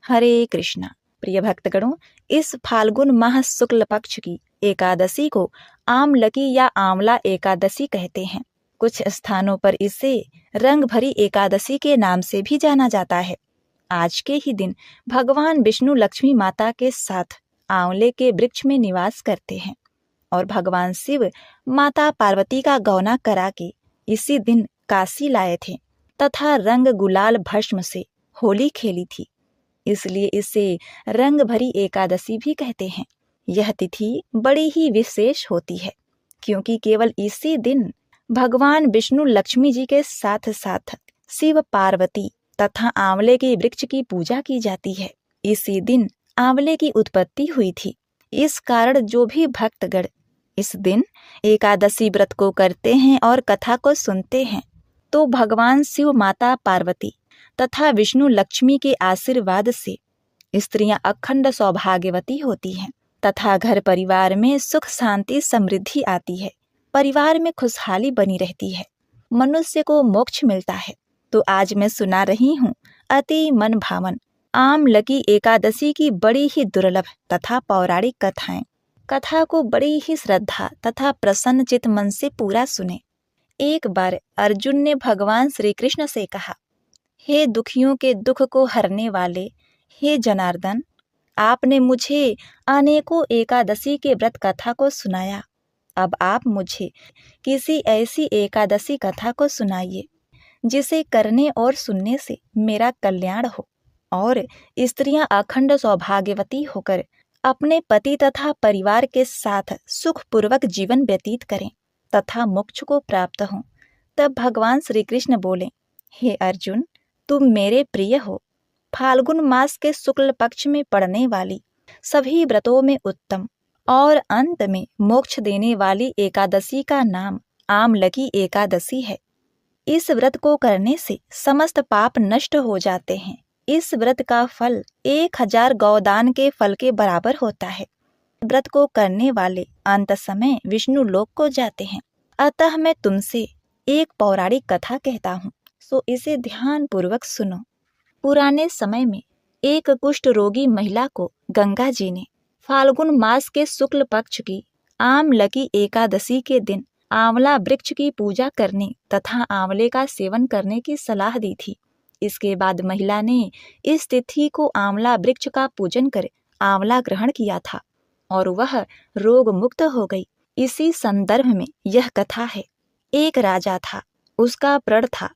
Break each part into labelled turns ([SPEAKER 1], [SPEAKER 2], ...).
[SPEAKER 1] हरे कृष्णा। प्रिय भक्तगणों, इस फाल्गुन माह शुक्ल पक्ष की एकादशी को आमलकी या आंवला एकादशी कहते हैं। कुछ स्थानों पर इसे रंग भरी एकादशी के नाम से भी जाना जाता है। आज के ही दिन भगवान विष्णु लक्ष्मी माता के साथ आंवले के वृक्ष में निवास करते हैं और भगवान शिव माता पार्वती का गौना करा के इसी दिन काशी लाए थे तथा रंग गुलाल भस्म से होली खेली थी, इसलिए इसे रंग भरी एकादशी भी कहते हैं। यह तिथि बड़ी ही विशेष होती है क्योंकि केवल इसी दिन भगवान विष्णु लक्ष्मी जी के साथ साथ शिव पार्वती तथा आंवले के वृक्ष की पूजा की जाती है। इसी दिन आंवले की उत्पत्ति हुई थी। इस कारण जो भी भक्तगण इस दिन एकादशी व्रत को करते हैं और कथा को सुनते हैं तो भगवान शिव माता पार्वती तथा विष्णु लक्ष्मी के आशीर्वाद से स्त्रियां अखंड सौभाग्यवती होती हैं तथा घर परिवार में सुख शांति समृद्धि आती है, परिवार में खुशहाली बनी रहती है, मनुष्य को मोक्ष मिलता है। तो आज मैं सुना रही हूँ अति मन भावन आमलकी एकादशी की बड़ी ही दुर्लभ तथा पौराणिक कथाएं। कथा को बड़ी ही श्रद्धा तथा प्रसन्न चित मन से पूरा सुने। एक बार अर्जुन ने भगवान श्री कृष्ण से कहा, हे दुखियों के दुख को हरने वाले, हे जनार्दन, आपने मुझे अनेकों एकादशी के व्रत कथा को सुनाया। अब आप मुझे किसी ऐसी एकादशी कथा को सुनाइए जिसे करने और सुनने से मेरा कल्याण हो और स्त्रियां अखंड सौभाग्यवती होकर अपने पति तथा परिवार के साथ सुखपूर्वक जीवन व्यतीत करें तथा मोक्ष को प्राप्त हों। तब भगवान श्री कृष्ण बोले, हे अर्जुन, तुम मेरे प्रिय हो। फाल्गुन मास के शुक्ल पक्ष में पड़ने वाली सभी व्रतों में उत्तम और अंत में मोक्ष देने वाली एकादशी का नाम आमलकी एकादशी है। इस व्रत को करने से समस्त पाप नष्ट हो जाते हैं। इस व्रत का फल 1000 गौदान के फल के बराबर होता है। व्रत को करने वाले अंत समय विष्णु लोक को जाते हैं। अतः मैं तुमसे एक पौराणिक कथा कहता हूँ, सो इसे ध्यान पूर्वक सुनो। पुराने समय में एक कुष्ठ रोगी महिला को गंगा जी ने फाल्गुन मास के शुक्ल पक्ष की आमलकी एकादशी के दिन आंवला वृक्ष की पूजा करने तथा आंवले का सेवन करने की सलाह दी थी। इसके बाद महिला ने इस तिथि को आंवला वृक्ष का पूजन कर आंवला ग्रहण किया था और वह रोग मुक्त हो गई। इसी संदर्भ में यह कथा है। एक राजा था, उसका प्रण था,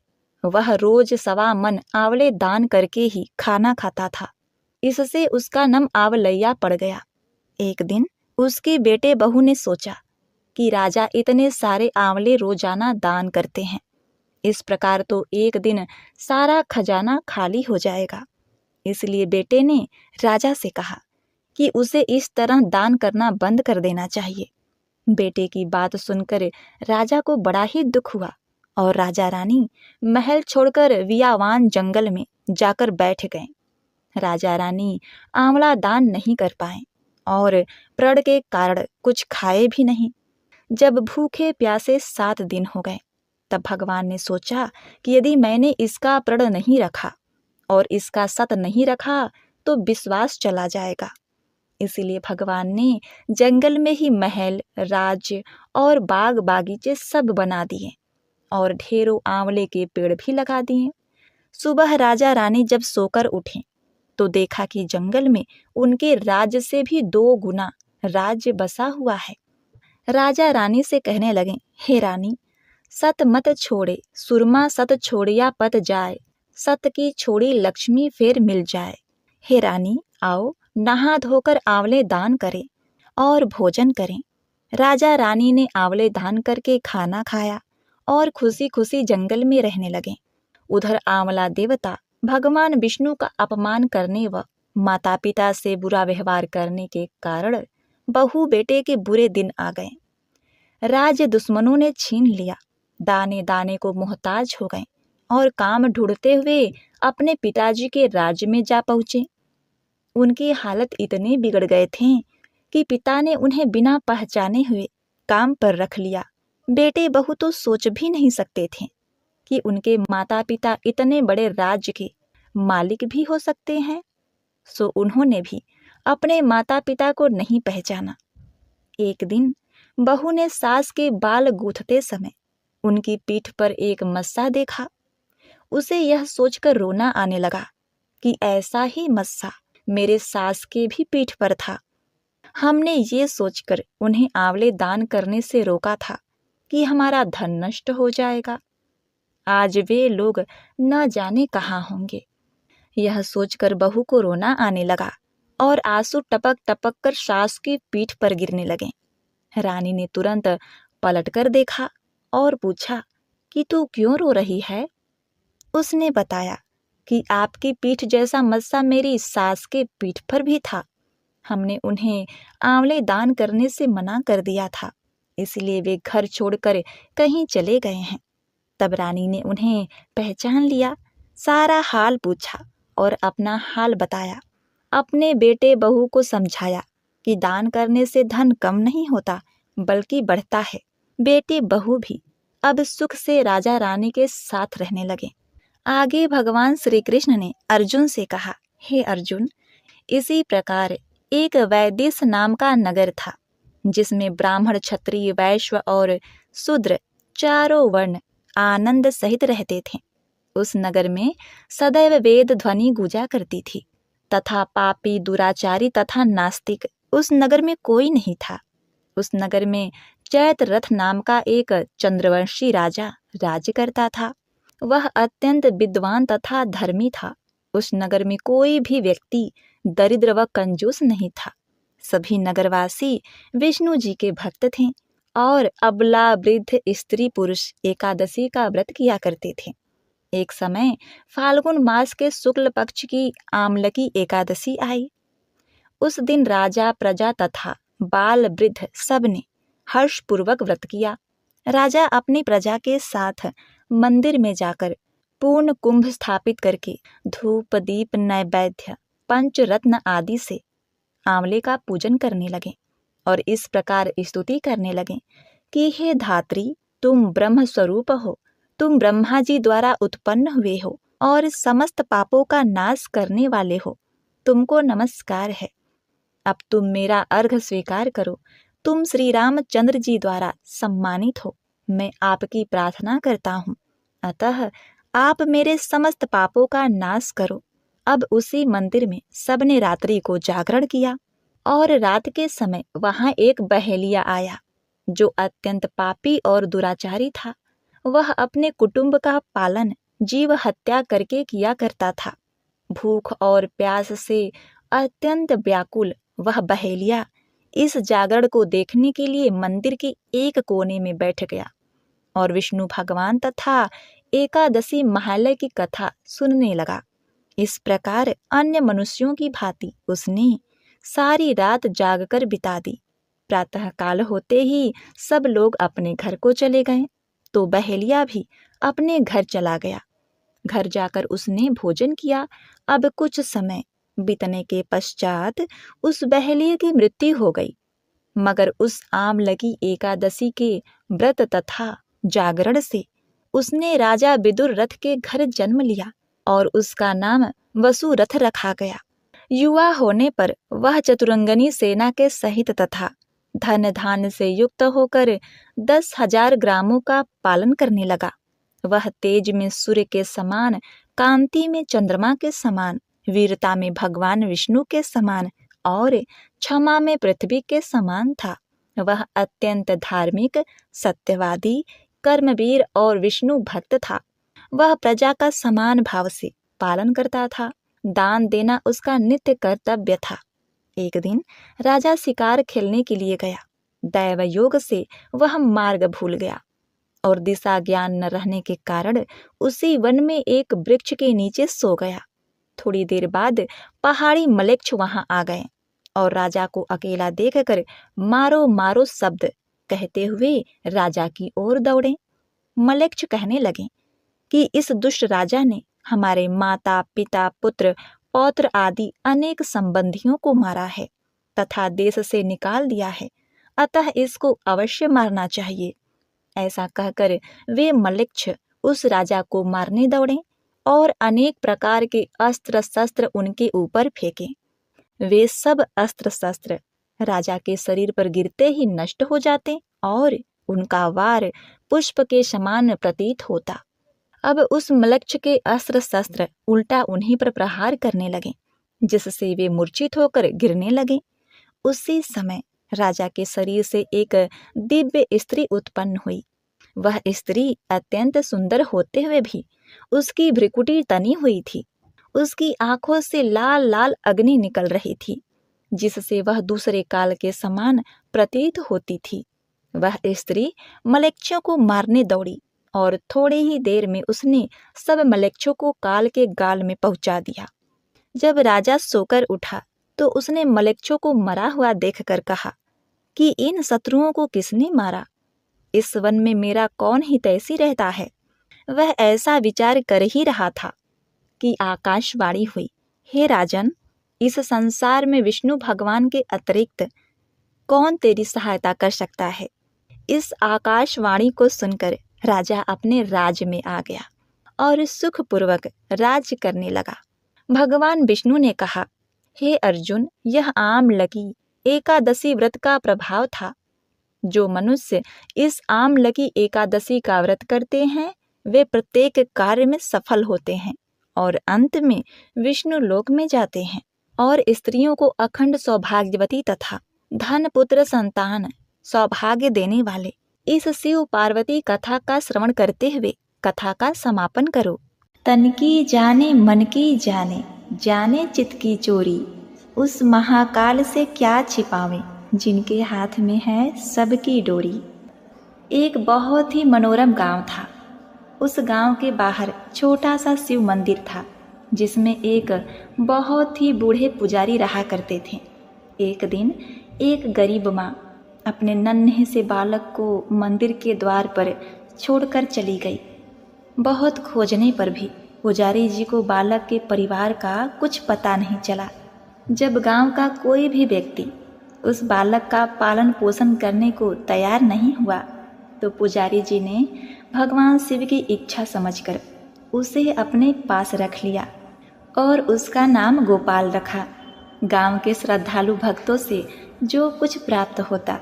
[SPEAKER 1] वह रोज 1.25 मन आंवले दान करके ही खाना खाता था। इससे उसका नाम आंवलैया पड़ गया। एक दिन उसके बेटे बहू ने सोचा कि राजा इतने सारे आंवले रोजाना दान करते हैं, इस प्रकार तो एक दिन सारा खजाना खाली हो जाएगा। इसलिए बेटे ने राजा से कहा कि उसे इस तरह दान करना बंद कर देना चाहिए। बेटे की बात सुनकर राजा को बड़ा ही दुख हुआ और राजा रानी महल छोड़कर वियावान जंगल में जाकर बैठ गए। राजा रानी आंवला दान नहीं कर पाए और प्रण के कारण कुछ खाए भी नहीं। जब भूखे प्यासे 7 दिन हो गए तब भगवान ने सोचा कि यदि मैंने इसका प्रण नहीं रखा और इसका सत नहीं रखा तो विश्वास चला जाएगा। इसीलिए भगवान ने जंगल में ही महल, राज्य और बाग बागीचे सब बना दिए और ढेरों आंवले के पेड़ भी लगा दिए। सुबह राजा रानी जब सोकर उठे तो देखा कि जंगल में उनके राज्य से भी 2 गुना राज्य बसा हुआ है। राजा रानी से कहने लगे, हे रानी, सत मत छोड़े सुरमा सत छोड़िया पत जाए, सत की छोड़ी लक्ष्मी फिर मिल जाए। हे रानी, आओ नहा धोकर आंवले दान करें और भोजन करें। राजा रानी ने आंवले दान करके खाना खाया और खुशी खुशी जंगल में रहने लगे। उधर आंवला देवता भगवान विष्णु का अपमान करने व माता पिता से बुरा व्यवहार करने के कारण बहू बेटे के बुरे दिन आ गए। राज्य दुश्मनों ने छीन लिया, दाने दाने को मोहताज हो गए और काम ढूंढते हुए अपने पिताजी के राज्य में जा पहुंचे। उनकी हालत इतने बिगड़ गए थे कि पिता ने उन्हें बिना पहचाने हुए काम पर रख लिया। बेटे बहू तो सोच भी नहीं सकते थे कि उनके माता पिता इतने बड़े राज्य के मालिक भी हो सकते हैं। सो उन्होंने भी अपने माता पिता को नहीं पहचाना। एक दिन बहू ने सास के बाल गूंथते समय उनकी पीठ पर एक मस्सा देखा। उसे यह सोचकर रोना आने लगा कि ऐसा ही मस्सा मेरे सास के भी पीठ पर था। हमने ये सोचकर उन्हें आंवले दान करने से रोका था कि हमारा धन नष्ट हो जाएगा। आज वे लोग न जाने कहाँ होंगे। यह सोचकर बहू को रोना आने लगा और आंसू टपक टपक कर सास की पीठ पर गिरने लगे। रानी ने तुरंत पलटकर देखा और पूछा कि तू क्यों रो रही है? उसने बताया कि आपकी पीठ जैसा मस्सा मेरी सास के पीठ पर भी था। हमने उन्हें आंवले दान करने से मना कर दिया था, इसलिए वे घर छोड़कर कहीं चले गए हैं। तब रानी ने उन्हें पहचान लिया, सारा हाल पूछा और अपना हाल बताया। अपने बेटे बहू को समझाया कि दान करने से धन कम नहीं होता बल्कि बढ़ता है। बेटे बहू भी अब सुख से राजा रानी के साथ रहने लगे। आगे भगवान श्री कृष्ण ने अर्जुन से कहा, हे अर्जुन, इसी प्रकार एक वैदेश नाम का नगर था, जिसमें ब्राह्मण, क्षत्रिय, वैश्य और शूद्र चारों वर्ण आनंद सहित रहते थे। उस नगर में सदैव वेद ध्वनि गूंजा करती थी तथा पापी, दुराचारी तथा नास्तिक उस नगर में कोई नहीं था। उस नगर में चैत रथ नाम का एक चंद्रवंशी राजा राज्य करता था। वह अत्यंत विद्वान तथा धर्मी था। उस नगर में कोई भी व्यक्ति दरिद्र व कंजूस नहीं था। सभी नगरवासी विष्णु जी के भक्त थे और अबला, वृद्ध, स्त्री, पुरुष एकादशी का व्रत किया करते थे। एक समय फाल्गुन मास के शुक्ल पक्ष की आमलकी एकादशी आई। उस दिन राजा, प्रजा तथा बाल, वृद्ध सबने हर्षपूर्वक व्रत किया। राजा अपनी प्रजा के साथ मंदिर में जाकर पूर्ण कुंभ स्थापित करके धूप, दीप, नैवेद्य, पंचरत्न आदि से आंवले का पूजन करने लगे और इस प्रकार स्तुति करने लगे कि हे धात्री, तुम ब्रह्म स्वरूप हो, तुम ब्रह्मा जी द्वारा उत्पन्न हुए हो और समस्त पापों का नाश करने वाले हो। तुमको नमस्कार है। अब तुम मेरा अर्घ स्वीकार करो। तुम श्री रामचंद्र जी द्वारा सम्मानित हो। मैं आपकी प्रार्थना करता हूँ, अतः आप मेरे समस्त पापों का नाश करो। अब उसी मंदिर में सबने रात्रि को जागरण किया और रात के समय वहां एक बहेलिया आया जो अत्यंत पापी और दुराचारी था। वह अपने कुटुंब का पालन जीव हत्या करके किया करता था। भूख और प्यास से अत्यंत व्याकुल वह बहेलिया इस जागरण को देखने के लिए मंदिर के एक कोने में बैठ गया और विष्णु भगवान तथा एकादशी महालय की कथा सुनने लगा। इस प्रकार अन्य मनुष्यों की भांति उसने सारी रात जागकर बिता दी। प्रातः काल होते ही सब लोग अपने घर को चले गए तो बहेलिया भी अपने घर चला गया। घर जाकर उसने भोजन किया। अब कुछ समय बीतने के पश्चात उस बहेलिये की मृत्यु हो गई, मगर उस आमलकी एकादशी के व्रत तथा जागरण से उसने राजा विदुर रथ के घर जन्म लिया और उसका नाम वसुरथ रखा गया। युवा होने पर वह चतुरंगनी सेना के सहित तथा धन धान्य से युक्त होकर 10,000 ग्रामों का पालन करने लगा। वह तेज में सूर्य के समान, कांति में चंद्रमा के समान, वीरता में भगवान विष्णु के समान और क्षमा में पृथ्वी के समान था। वह अत्यंत धार्मिक, सत्यवादी, कर्मवीर और विष्णु भक्त था। वह प्रजा का समान भाव से पालन करता था। दान देना उसका नित्य कर्तव्य था। एक दिन राजा शिकार खेलने के लिए गया। दैव योग से वह मार्ग भूल गया और दिशा ज्ञान न रहने के कारण उसी वन में एक वृक्ष के नीचे सो गया। थोड़ी देर बाद पहाड़ी मलेच्छ वहां आ गए और राजा को अकेला देखकर मारो मारो शब्द कहते हुए राजा की ओर दौड़े। मलेच्छ कहने लगे कि इस दुष्ट राजा ने हमारे माता, पिता, पुत्र, पौत्र आदि अनेक संबंधियों को मारा है तथा देश से निकाल दिया है, अतः इसको अवश्य मारना चाहिए। ऐसा कहकर वे मलेच्छ उस राजा को मारने दौड़े और अनेक प्रकार के अस्त्र शस्त्र उनके ऊपर फेंके। वे सब अस्त्र शस्त्र राजा के शरीर पर गिरते ही नष्ट हो जाते और उनका वार पुष्प के समान प्रतीत होता। अब उस मलक्ष के अस्त्र शस्त्र उल्टा उन्हीं पर प्रहार करने लगे, जिससे वे मूर्छित होकर गिरने लगे। उसी समय राजा के शरीर से एक दिव्य स्त्री उत्पन्न हुई। वह स्त्री अत्यंत सुंदर होते हुए भी उसकी भ्रिकुटी तनी हुई थी। उसकी आंखों से लाल लाल अग्नि निकल रही थी, जिससे वह दूसरे काल के समान प्रतीत होती थी। वह स्त्री मलेच्छों को मारने दौड़ी और थोड़ी ही देर में उसने सब मलेच्छों को काल के गाल में पहुंचा दिया। जब राजा सोकर उठा तो उसने मलेच्छों को मरा हुआ देखकर कहा कि इन शत्रुओं को किसने मारा? इस वन में मेरा कौन ही तैसी रहता है? वह ऐसा विचार कर ही रहा था कि आकाशवाणी हुई, हे राजन, इस संसार में विष्णु भगवान के अतिरिक्त कौन तेरी सहायता कर सकता है? इस आकाशवाणी को सुनकर राजा अपने राज्य में आ गया और सुखपूर्वक राज्य करने लगा। भगवान विष्णु ने कहा, हे अर्जुन, यह आमलकी एकादशी व्रत का प्रभाव था। जो मनुष्य इस आमलकी एकादशी का व्रत करते हैं वे प्रत्येक कार्य में सफल होते हैं और अंत में विष्णु लोक में जाते हैं। और स्त्रियों को अखंड सौभाग्यवती तथा धन पुत्र संतान सौभाग्य देने वाले इस शिव पार्वती कथा का श्रवण करते हुए कथा का समापन करो। तन की जाने मन की जाने, जाने चित की चोरी, उस महाकाल से क्या छिपावे, जिनके हाथ में है सबकी डोरी। एक बहुत ही मनोरम गांव था। उस गांव के बाहर छोटा सा शिव मंदिर था, जिसमें एक बहुत ही बूढ़े पुजारी रहा करते थे। एक दिन एक गरीब माँ अपने नन्हे से बालक को मंदिर के द्वार पर छोड़कर चली गई। बहुत खोजने पर भी पुजारी जी को बालक के परिवार का कुछ पता नहीं चला। जब गांव का कोई भी व्यक्ति उस बालक का पालन पोषण करने को तैयार नहीं हुआ तो पुजारी जी ने भगवान शिव की इच्छा समझकर उसे अपने पास रख लिया और उसका नाम गोपाल रखा। गांव के श्रद्धालु भक्तों से जो कुछ प्राप्त होता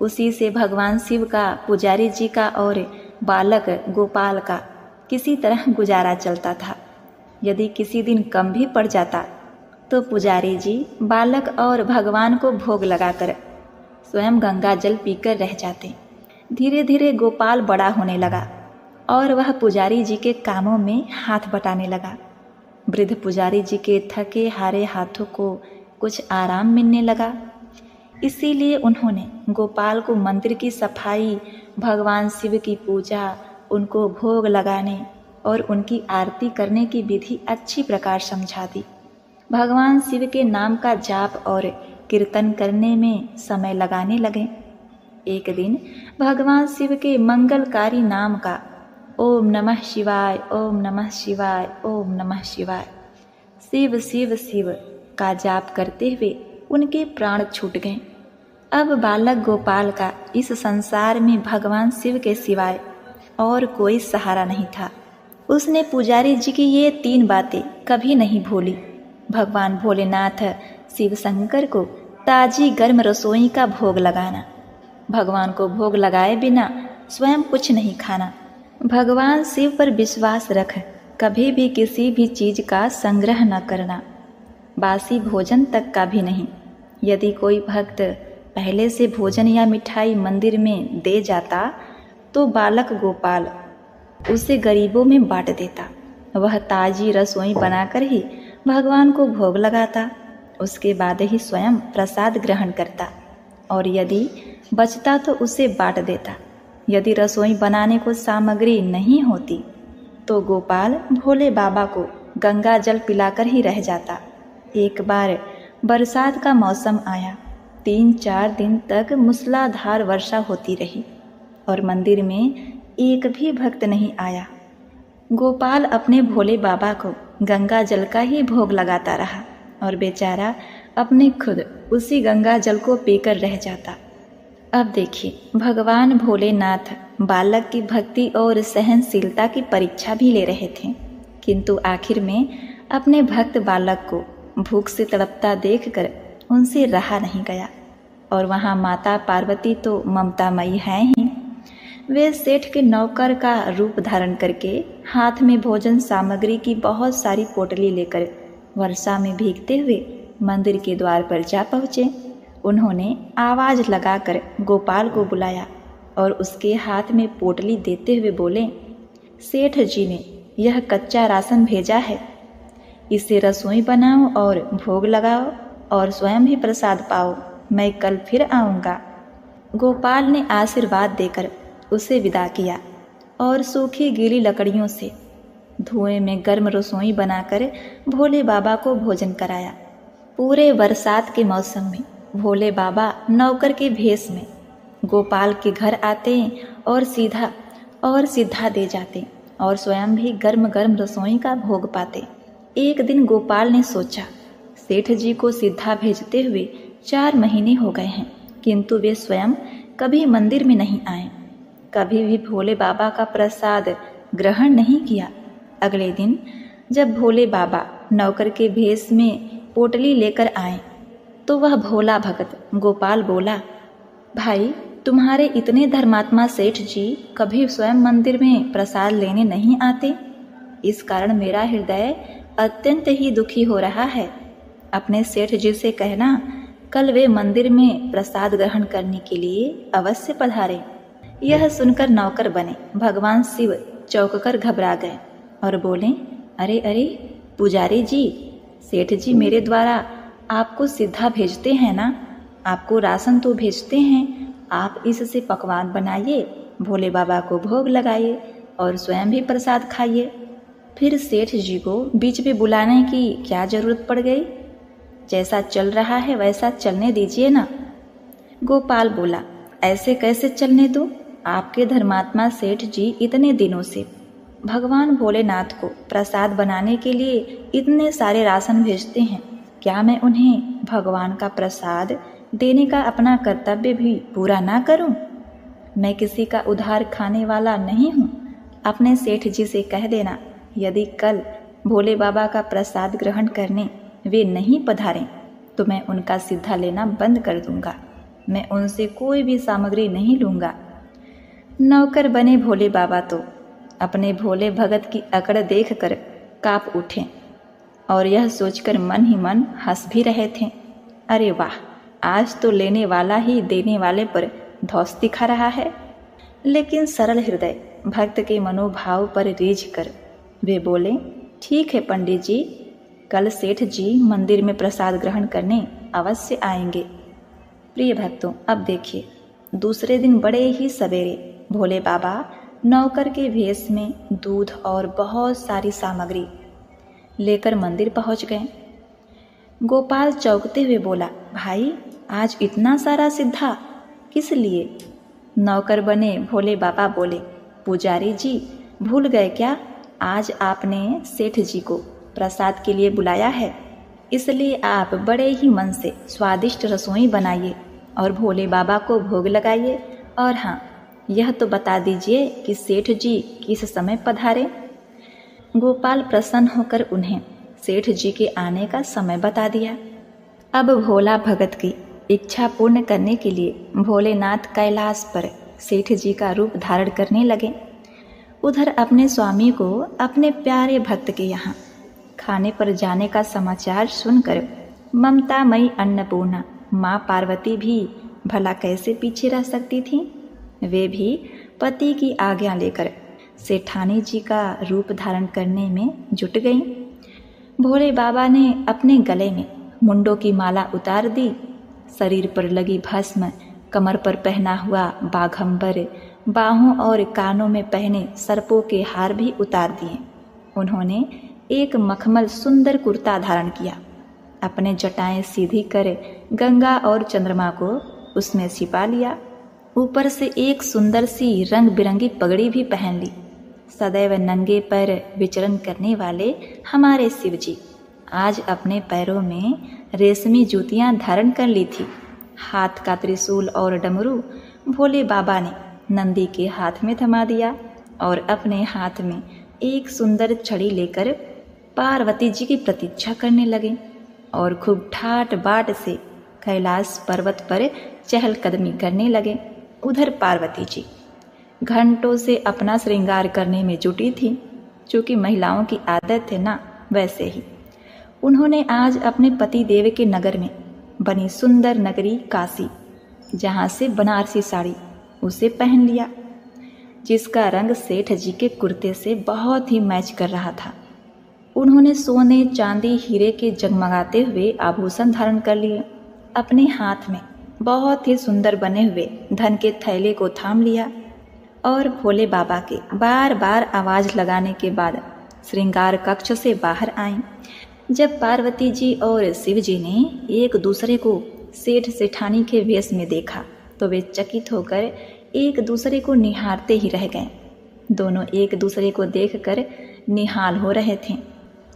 [SPEAKER 1] उसी से भगवान शिव का, पुजारी जी का और बालक गोपाल का किसी तरह गुजारा चलता था। यदि किसी दिन कम भी पड़ जाता तो पुजारी जी बालक और भगवान को भोग लगाकर स्वयं गंगा जल पीकर रह जाते। धीरे धीरे गोपाल बड़ा होने लगा और वह पुजारी जी के कामों में हाथ बटाने लगा। वृद्ध पुजारी जी के थके हारे हाथों को कुछ आराम मिलने लगा। इसीलिए उन्होंने गोपाल को मंदिर की सफाई, भगवान शिव की पूजा, उनको भोग लगाने और उनकी आरती करने की विधि अच्छी प्रकार समझा दी। भगवान शिव के नाम का जाप और कीर्तन करने में समय लगाने लगे। एक दिन भगवान शिव के मंगलकारी नाम का ओम नमः शिवाय, ओम नमः शिवाय, ओम नमः शिवाय, शिव शिव शिव का जाप करते हुए उनके प्राण छूट गए। अब बालक गोपाल का इस संसार में भगवान शिव के सिवाय और कोई सहारा नहीं था। उसने पुजारी जी की ये 3 बातें कभी नहीं भूली। भगवान भोलेनाथ शिव शंकर को ताजी गर्म रसोई का भोग लगाना, भगवान को भोग लगाए बिना स्वयं कुछ नहीं खाना, भगवान शिव पर विश्वास रख कभी भी किसी भी चीज का संग्रह न करना, बासी भोजन तक का भी नहीं। यदि कोई भक्त पहले से भोजन या मिठाई मंदिर में दे जाता तो बालक गोपाल उसे गरीबों में बांट देता। वह ताजी रसोई बनाकर ही भगवान को भोग लगाता, उसके बाद ही स्वयं प्रसाद ग्रहण करता और यदि बचता तो उसे बांट देता। यदि रसोई बनाने को सामग्री नहीं होती तो गोपाल भोले बाबा को गंगा जल पिलाकर ही रह जाता। एक बार बरसात का मौसम आया। 3-4 दिन तक मूसलाधार वर्षा होती रही और मंदिर में एक भी भक्त नहीं आया। गोपाल अपने भोले बाबा को गंगा जल का ही भोग लगाता रहा और बेचारा अपने खुद उसी गंगा जल को पीकर रह जाता। अब देखिए, भगवान भोलेनाथ बालक की भक्ति और सहनशीलता की परीक्षा भी ले रहे थे, किंतु आखिर में अपने भक्त बालक को भूख से तड़पता देखकर उनसे रहा नहीं गया। और वहाँ माता पार्वती तो ममतामयी हैं ही। वे सेठ के नौकर का रूप धारण करके हाथ में भोजन सामग्री की बहुत सारी पोटली लेकर वर्षा में भीगते हुए मंदिर के द्वार पर जा पहुँचे। उन्होंने आवाज़ लगाकर गोपाल को बुलाया और उसके हाथ में पोटली देते हुए बोले, सेठ जी ने यह कच्चा राशन भेजा है, इसे रसोई बनाओ और भोग लगाओ और स्वयं भी प्रसाद पाओ। मैं कल फिर आऊँगा। गोपाल ने आशीर्वाद देकर उसे विदा किया और सूखी गीली लकड़ियों से धुएं में गर्म रसोई बनाकर भोले बाबा को भोजन कराया। पूरे बरसात के मौसम में भोले बाबा नौकर के भेष में गोपाल के घर आते और सीधा दे जाते और स्वयं भी गर्म गर्म रसोई का भोग पाते। एक दिन गोपाल ने सोचा, सेठ जी को सीधा भेजते हुए 4 महीने हो गए हैं, किंतु वे स्वयं कभी मंदिर में नहीं आए, कभी भी भोले बाबा का प्रसाद ग्रहण नहीं किया। अगले दिन जब भोले बाबा नौकर के भेष में पोटली लेकर आए तो वह भोला भगत गोपाल बोला, भाई तुम्हारे इतने धर्मात्मा सेठ जी कभी स्वयं मंदिर में प्रसाद लेने नहीं आते, इस कारण मेरा हृदय अत्यंत ही दुखी हो रहा है। अपने सेठ जी से कहना कल वे मंदिर में प्रसाद ग्रहण करने के लिए अवश्य पधारें। यह सुनकर नौकर बने भगवान शिव चौंक कर घबरा गए और बोले, अरे अरे पुजारी जी, सेठ जी मेरे द्वारा आपको सीधा भेजते हैं ना, आपको राशन तो भेजते हैं, आप इससे पकवान बनाइए, भोले बाबा को भोग लगाइए और स्वयं भी प्रसाद खाइए। फिर सेठ जी को बीच में बुलाने की क्या जरूरत पड़ गई? जैसा चल रहा है वैसा चलने दीजिए ना। गोपाल बोला, ऐसे कैसे चलने दो? आपके धर्मात्मा सेठ जी इतने दिनों से भगवान भोलेनाथ को प्रसाद बनाने के लिए इतने सारे राशन भेजते हैं, क्या मैं उन्हें भगवान का प्रसाद देने का अपना कर्तव्य भी पूरा ना करूं? मैं किसी का उधार खाने वाला नहीं हूं। अपने सेठ जी से कह देना, यदि कल भोले बाबा का प्रसाद ग्रहण करने वे नहीं पधारें तो मैं उनका सीधा लेना बंद कर दूंगा, मैं उनसे कोई भी सामग्री नहीं लूंगा। नौकर बने भोले बाबा तो अपने भोले भगत की अकड़ देखकर काँप उठे और यह सोचकर मन ही मन हंस भी रहे थे, अरे वाह, आज तो लेने वाला ही देने वाले पर धौंस दिखा रहा है। लेकिन सरल हृदय भक्त के मनोभाव पर रीझ कर वे बोले, ठीक है पंडित जी, कल सेठ जी मंदिर में प्रसाद ग्रहण करने अवश्य आएंगे। प्रिय भक्तों, अब देखिए, दूसरे दिन बड़े ही सवेरे भोले बाबा नौकर के भेष में दूध और बहुत सारी सामग्री लेकर मंदिर पहुंच गए। गोपाल चौंकते हुए बोला, भाई आज इतना सारा सिद्धा किस लिए? नौकर बने भोले बाबा बोले, पुजारी जी भूल गए क्या, आज आपने सेठ जी को प्रसाद के लिए बुलाया है, इसलिए आप बड़े ही मन से स्वादिष्ट रसोई बनाइए और भोले बाबा को भोग लगाइए। और हाँ, यह तो बता दीजिए कि सेठ जी किस समय पधारे। गोपाल प्रसन्न होकर उन्हें सेठ जी के आने का समय बता दिया। अब भोला भगत की इच्छा पूर्ण करने के लिए भोलेनाथ कैलाश पर सेठ जी का रूप धारण करने लगे। उधर अपने स्वामी को अपने प्यारे भक्त के यहाँ खाने पर जाने का समाचार सुनकर ममतामयी अन्नपूर्णा माँ पार्वती भी भला कैसे पीछे रह सकती थीं? वे भी पति की आज्ञा लेकर सेठानी जी का रूप धारण करने में जुट गईं। भोले बाबा ने अपने गले में मुंडों की माला उतार दी, शरीर पर लगी भस्म, कमर पर पहना हुआ बाघंबर, बाहों और कानों में पहने सर्पों के हार भी उतार दिए। उन्होंने एक मखमल सुंदर कुर्ता धारण किया, अपने जटाएं सीधी कर गंगा और चंद्रमा को उसमें छिपा लिया, ऊपर से एक सुंदर सी रंग बिरंगी पगड़ी भी पहन ली। सदैव नंगे पैर विचरण करने वाले हमारे शिव जी आज अपने पैरों में रेशमी जूतियां धारण कर ली थी। हाथ का त्रिशूल और डमरू भोले बाबा ने नंदी के हाथ में थमा दिया और अपने हाथ में एक सुंदर छड़ी लेकर पार्वती जी की प्रतीक्षा करने लगे और खूब ठाट बाट से कैलाश पर्वत पर चहलकदमी करने लगे। उधर पार्वती जी घंटों से अपना श्रृंगार करने में जुटी थी। चूँकि महिलाओं की आदत है ना, वैसे ही उन्होंने आज अपने पति देव के नगर में बनी सुंदर नगरी काशी, जहाँ से बनारसी साड़ी उसे पहन लिया, जिसका रंग सेठ जी के कुर्ते से बहुत ही मैच कर रहा था। उन्होंने सोने चांदी हीरे के जगमगाते हुए आभूषण धारण कर लिए। अपने हाथ में बहुत ही सुंदर बने हुए धन के थैले को थाम लिया और भोले बाबा के बार बार आवाज़ लगाने के बाद श्रृंगार कक्ष से बाहर आईं। जब पार्वती जी और शिव जी ने एक दूसरे को सेठ सेठानी के वेश में देखा तो वे चकित होकर एक दूसरे को निहारते ही रह गए। दोनों एक दूसरे को देखकर निहाल हो रहे थे।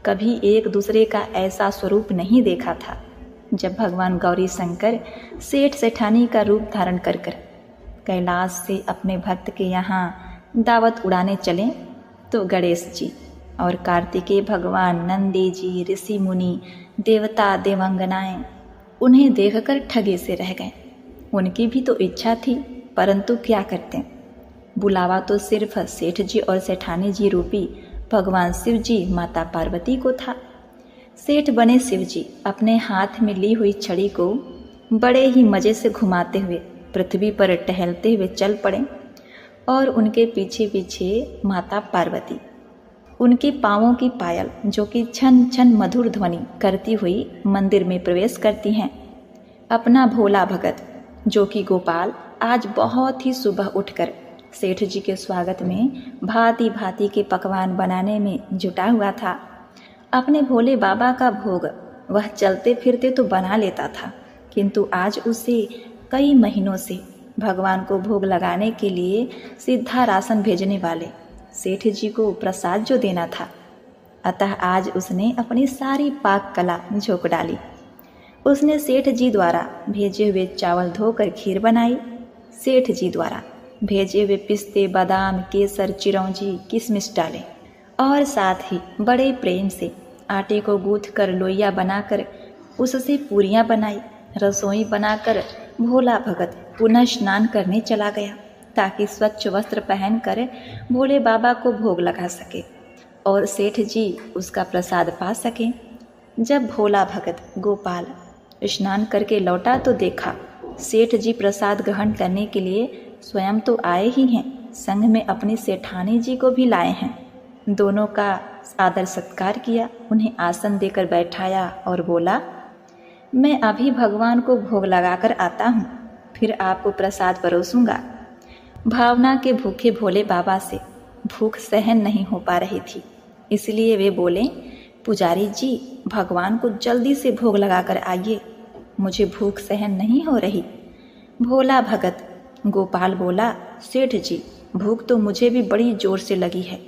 [SPEAKER 1] कभी एक दूसरे का ऐसा स्वरूप नहीं देखा था। जब भगवान गौरी शंकर सेठ सेठानी का रूप धारण कर कैलाश से अपने भक्त के यहाँ दावत उड़ाने चले तो गणेश जी और कार्तिकेय भगवान, नंदी जी, ऋषि मुनि, देवता देवांगनाएं उन्हें देखकर ठगे से रह गए। उनकी भी तो इच्छा थी, परंतु क्या करते, बुलावा तो सिर्फ सेठ जी और सेठानी जी रूपी भगवान शिव जी माता पार्वती को था। सेठ बने शिव जी अपने हाथ में ली हुई छड़ी को बड़े ही मज़े से घुमाते हुए पृथ्वी पर टहलते हुए चल पड़े और उनके पीछे पीछे माता पार्वती उनके पाँवों की पायल जो कि छन छन मधुर ध्वनि करती हुई मंदिर में प्रवेश करती हैं। अपना भोला भगत जो कि गोपाल आज बहुत ही सुबह उठकर सेठ जी के स्वागत में भांति भांति के पकवान बनाने में जुटा हुआ था। अपने भोले बाबा का भोग वह चलते फिरते तो बना लेता था, किंतु आज उसे कई महीनों से भगवान को भोग लगाने के लिए सीधा राशन भेजने वाले सेठ जी को प्रसाद जो देना था, अतः आज उसने अपनी सारी पाक कला झोंक डाली। उसने सेठ जी द्वारा भेजे हुए चावल धोकर खीर बनाई, सेठ जी द्वारा भेजे हुए पिस्ते, बादाम, केसर, चिरौंजी, किशमिश डाले और साथ ही बड़े प्रेम से आटे को गूँथ कर लोइया बनाकर उससे पूरियां बनाई। रसोई बनाकर भोला भगत पुनः स्नान करने चला गया ताकि स्वच्छ वस्त्र पहनकर भोले बाबा को भोग लगा सके और सेठ जी उसका प्रसाद पा सके। जब भोला भगत गोपाल स्नान करके लौटा तो देखा सेठ जी प्रसाद ग्रहण करने के लिए स्वयं तो आए ही हैं, संग में अपनी सेठानी जी को भी लाए हैं। दोनों का आदर सत्कार किया, उन्हें आसन देकर बैठाया और बोला, मैं अभी भगवान को भोग लगाकर आता हूँ, फिर आपको प्रसाद परोसूंगा। भावना के भूखे भोले बाबा से भूख सहन नहीं हो पा रही थी, इसलिए वे बोले, पुजारी जी भगवान को जल्दी से भोग लगाकर आइए, मुझे भूख सहन नहीं हो रही। भोला भगत गोपाल बोला, सेठ जी भूख तो मुझे भी बड़ी जोर से लगी है,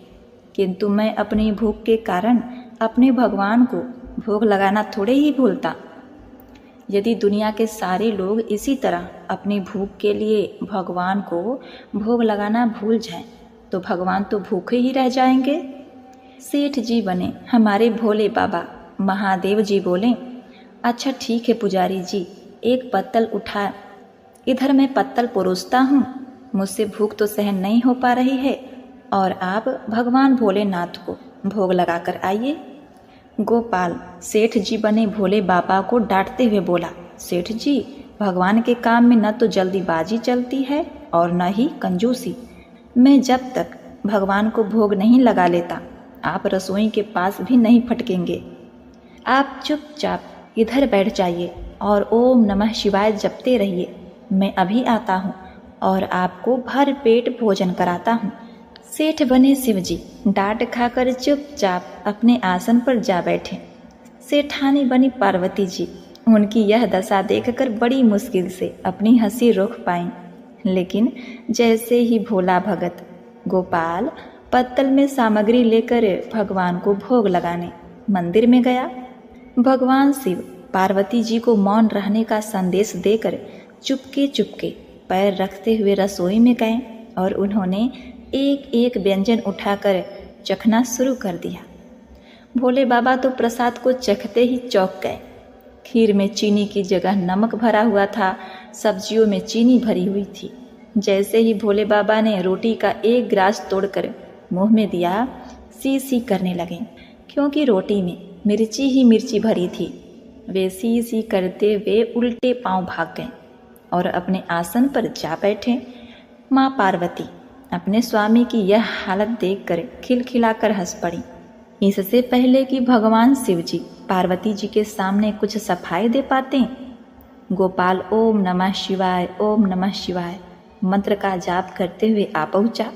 [SPEAKER 1] किंतु मैं अपनी भूख के कारण अपने भगवान को भोग लगाना थोड़े ही भूलता। यदि दुनिया के सारे लोग इसी तरह अपनी भूख के लिए भगवान को भोग लगाना भूल जाएं, तो भगवान तो भूखे ही रह जाएंगे। सेठ जी बने हमारे भोले बाबा महादेव जी बोले, अच्छा ठीक है पुजारी जी, एक पत्तल उठा, इधर मैं पत्तल परोसता हूँ, मुझसे भूख तो सहन नहीं हो पा रही है और आप भगवान भोलेनाथ को भोग लगाकर आइए। गोपाल सेठ जी बने भोले बाबा को डांटते हुए बोला, सेठ जी भगवान के काम में न तो जल्दीबाजी चलती है और न ही कंजूसी। मैं जब तक भगवान को भोग नहीं लगा लेता आप रसोई के पास भी नहीं फटकेंगे। आप चुपचाप इधर बैठ जाइए और ओम नमः शिवाय जपते रहिए। मैं अभी आता हूँ और आपको भर पेट भोजन कराता हूँ। सेठ बने शिव जी डांट खाकर चुपचाप अपने आसन पर जा बैठे। सेठानी बनी पार्वती जी उनकी यह दशा देखकर बड़ी मुश्किल से अपनी हंसी रोक पाईं, लेकिन जैसे ही भोला भगत गोपाल पत्तल में सामग्री लेकर भगवान को भोग लगाने मंदिर में गया, भगवान शिव पार्वती जी को मौन रहने का संदेश देकर चुपके चुपके पैर रखते हुए रसोई में गए और उन्होंने एक एक व्यंजन उठाकर चखना शुरू कर दिया। भोले बाबा तो प्रसाद को चखते ही चौंक गए। खीर में चीनी की जगह नमक भरा हुआ था, सब्जियों में चीनी भरी हुई थी। जैसे ही भोले बाबा ने रोटी का एक ग्रास तोड़कर मुंह में दिया, सी सी करने लगे, क्योंकि रोटी में मिर्ची ही मिर्ची भरी थी। वे सी सी करते हुए उल्टे पांव भाग गए और अपने आसन पर जा बैठे। माँ पार्वती अपने स्वामी की यह हालत देखकर खिलखिलाकर हंस पड़ी। इससे पहले कि भगवान शिव जी पार्वती जी के सामने कुछ सफाई दे पाते, गोपाल ओम नमः शिवाय ओम नमः शिवाय मंत्र का जाप करते हुए आ पहुंचा।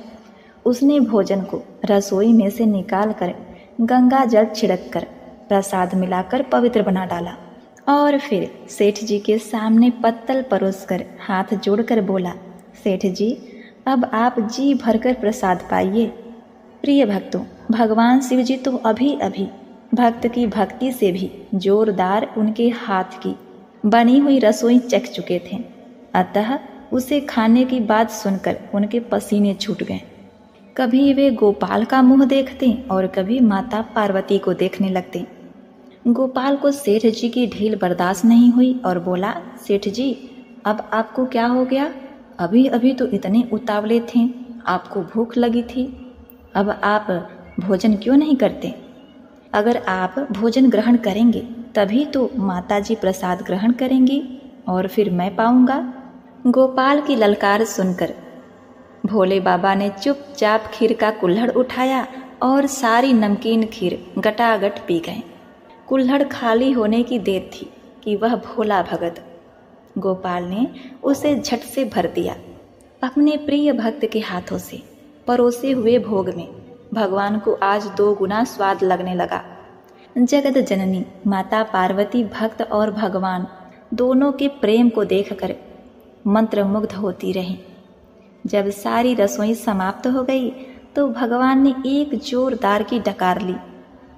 [SPEAKER 1] उसने भोजन को रसोई में से निकाल कर गंगा जल छिड़क कर प्रसाद मिलाकर पवित्र बना डाला और फिर सेठ जी के सामने पत्तल परोसकर हाथ जोड़कर बोला, सेठ जी अब आप जी भरकर प्रसाद पाइए। प्रिय भक्तों, भगवान शिव जी तो अभी अभी भक्त की भक्ति से भी जोरदार उनके हाथ की बनी हुई रसोई चख चुके थे, अतः उसे खाने की बात सुनकर उनके पसीने छूट गए। कभी वे गोपाल का मुंह देखते और कभी माता पार्वती को देखने लगते। गोपाल को सेठ जी की ढील बर्दाश्त नहीं हुई और बोला, सेठ जी अब आपको क्या हो गया? अभी अभी तो इतने उतावले थे, आपको भूख लगी थी, अब आप भोजन क्यों नहीं करते? अगर आप भोजन ग्रहण करेंगे तभी तो माता जी प्रसाद ग्रहण करेंगी और फिर मैं पाऊंगा। गोपाल की ललकार सुनकर भोले बाबा ने चुपचाप खीर का कुल्हड़ उठाया और सारी नमकीन खीर गटागट पी गए। कुल्हड़ खाली होने की देर थी कि वह भोला भगत गोपाल ने उसे झट से भर दिया। अपने प्रिय भक्त के हाथों से परोसे हुए भोग में भगवान को आज 2 गुना स्वाद लगने लगा। जगत जननी माता पार्वती भक्त और भगवान दोनों के प्रेम को देखकर मंत्रमुग्ध होती रही। जब सारी रसोई समाप्त हो गई तो भगवान ने एक जोरदार की डकार ली।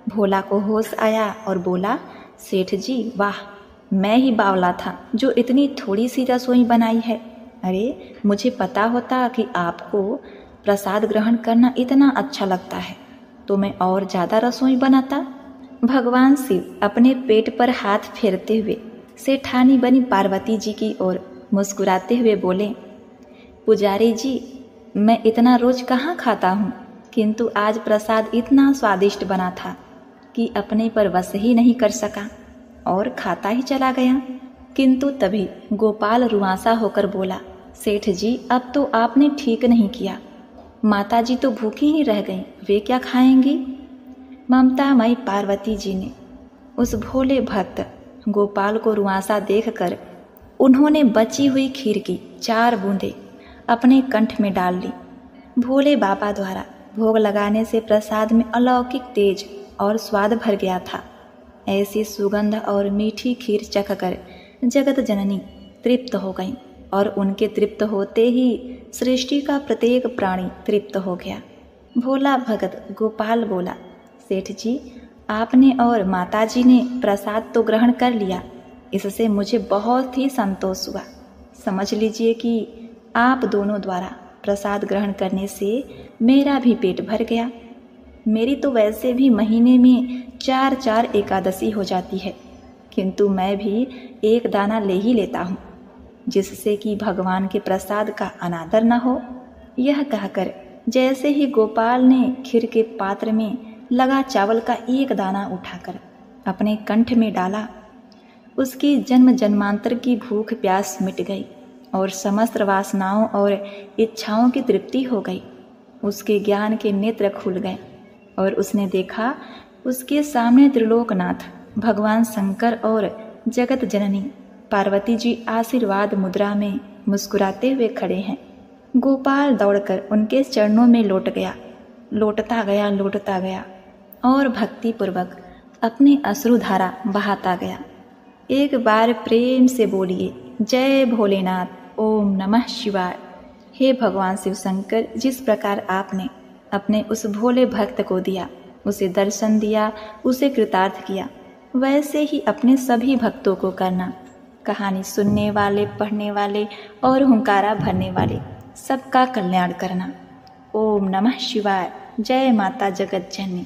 [SPEAKER 1] भोला को होश आया और बोला, सेठ जी वाह, मैं ही बावला था जो इतनी थोड़ी सी रसोई बनाई है। अरे मुझे पता होता कि आपको प्रसाद ग्रहण करना इतना अच्छा लगता है तो मैं और ज़्यादा रसोई बनाता। भगवान शिव अपने पेट पर हाथ फेरते हुए सेठानी बनी पार्वती जी की ओर मुस्कुराते हुए बोले, पुजारी जी मैं इतना रोज कहाँ खाता हूँ, किंतु आज प्रसाद इतना स्वादिष्ट बना था कि अपने पर वश ही नहीं कर सका और खाता ही चला गया। किंतु तभी गोपाल रुआंसा होकर बोला, सेठ जी अब तो आपने ठीक नहीं किया, माता जी तो भूखी ही रह गईं, वे क्या खाएंगी? ममतामयी पार्वती जी ने उस भोले भक्त गोपाल को रुआंसा देखकर उन्होंने बची हुई खीर की 4 बूंदें अपने कंठ में डाल ली। भोले बाबा द्वारा भोग लगाने से प्रसाद में अलौकिक तेज और स्वाद भर गया था। ऐसी सुगंध और मीठी खीर चखकर जगत जननी तृप्त हो गई और उनके तृप्त होते ही सृष्टि का प्रत्येक प्राणी तृप्त हो गया। भोला भगत गोपाल बोला, सेठ जी आपने और माताजी ने प्रसाद तो ग्रहण कर लिया, इससे मुझे बहुत ही संतोष हुआ। समझ लीजिए कि आप दोनों द्वारा प्रसाद ग्रहण करने से मेरा भी पेट भर गया। मेरी तो वैसे भी महीने में 4-4 एकादशी हो जाती है, किंतु मैं भी एक दाना ले ही लेता हूँ, जिससे कि भगवान के प्रसाद का अनादर न हो। यह कहकर जैसे ही गोपाल ने खीर के पात्र में लगा चावल का एक दाना उठाकर अपने कंठ में डाला, उसकी जन्म जन्मांतर की भूख प्यास मिट गई और समस्त वासनाओं और इच्छाओं की तृप्ति हो गई। उसके ज्ञान के नेत्र खुल गए और उसने देखा उसके सामने त्रिलोकनाथ भगवान शंकर और जगत जननी पार्वती जी आशीर्वाद मुद्रा में मुस्कुराते हुए खड़े हैं। गोपाल दौड़कर उनके चरणों में लौटता गया और भक्तिपूर्वक अपनी अश्रुधारा बहाता गया। एक बार प्रेम से बोलिए, जय भोलेनाथ, ओम नमः शिवाय। हे भगवान शिव शंकर, जिस प्रकार आपने अपने उस भोले भक्त को दिया, उसे दर्शन दिया, उसे कृतार्थ किया, वैसे ही अपने सभी भक्तों को करना। कहानी सुनने वाले, पढ़ने वाले और हुंकारा भरने वाले सबका कल्याण करना। ओम नमः शिवाय। जय माता जगत जननी।